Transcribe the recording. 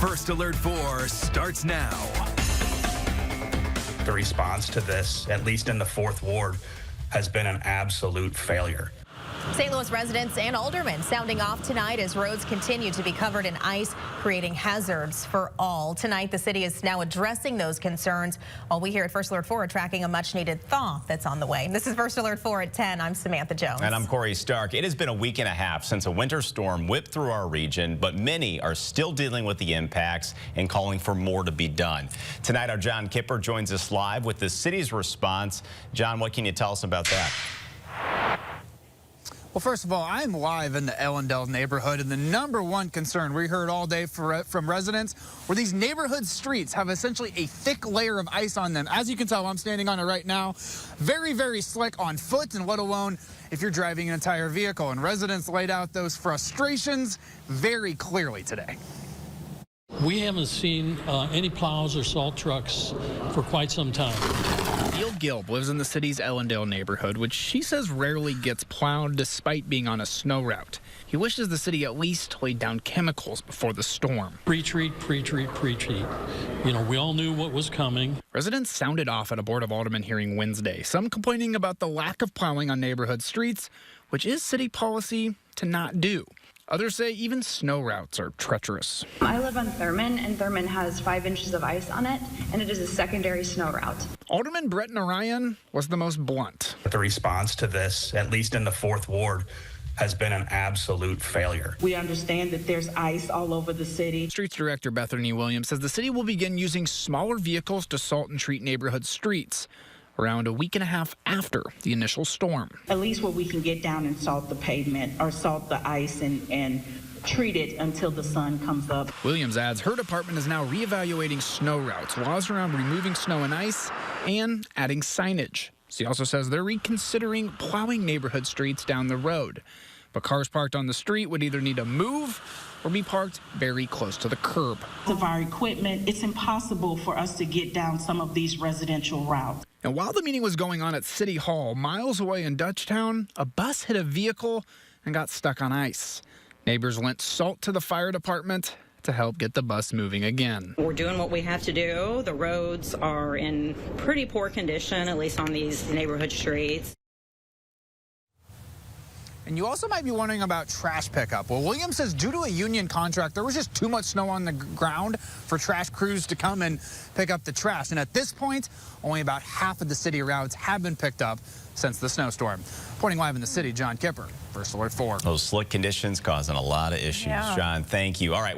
First Alert 4 starts now. The response to this, at least in the 4th Ward, has been an absolute failure. St. Louis residents and aldermen sounding off tonight as roads continue to be covered in ice, creating hazards for all. Tonight, the city is now addressing those concerns, while we here at First Alert 4 are tracking a much-needed thaw that's on the way. This is First Alert 4 at 10. I'm Samantha Jones. And I'm Corey Stark. It has been a week and a half since a winter storm whipped through our region, but many are still dealing with the impacts and calling for more to be done. Tonight, our John Kipper joins us live with the city's response. John, what can you tell us about that? Well, first of all, I'm live in the Ellendale neighborhood, and the #1 concern we heard all day from residents were these neighborhood streets have essentially a thick layer of ice on them. As you can tell, I'm standing on it right now. Very, very slick on foot, and let alone if you're driving an entire vehicle. And residents laid out those frustrations very clearly today. We haven't seen any plows or salt trucks for quite some time. Neil Gilb lives in the city's Ellendale neighborhood, which she says rarely gets plowed despite being on a snow route. He wishes the city at least laid down chemicals before the storm. Pre-treat, pre-treat, pre-treat. You know, we all knew what was coming. Residents sounded off at a Board of Aldermen hearing Wednesday, some complaining about the lack of plowing on neighborhood streets, which is city policy to not do. Others say even snow routes are treacherous. I live on Thurman, and Thurman has 5 inches of ice on it, and it is a secondary snow route. Alderman Brett Narayan was the most blunt. The response to this, at least in the 4th Ward, has been an absolute failure. We understand that there's ice all over the city. Streets Director Bethany Williams says the city will begin using smaller vehicles to salt and treat neighborhood streets around a week and a half after the initial storm. At least where we can get down and salt the pavement or salt the ice and treat it until the sun comes up. Williams adds her department is now reevaluating snow routes, laws around removing snow and ice, and adding signage. She also says they're reconsidering plowing neighborhood streets down the road. But cars parked on the street would either need to move or be parked very close to the curb. Of our equipment, it's impossible for us to get down some of these residential routes. And while the meeting was going on at City Hall, miles away in Dutchtown, a bus hit a vehicle and got stuck on ice. Neighbors lent salt to the fire department to help get the bus moving again. We're doing what we have to do. The roads are in pretty poor condition, at least on these neighborhood streets. And you also might be wondering about trash pickup. Well, Williams says due to a union contract, there was just too much snow on the ground for trash crews to come and pick up the trash. And at this point, only about half of the city routes have been picked up since the snowstorm. Reporting live in the city, John Kipper, First Alert 4. Those slick conditions causing a lot of issues. Yeah. John, thank you. All right.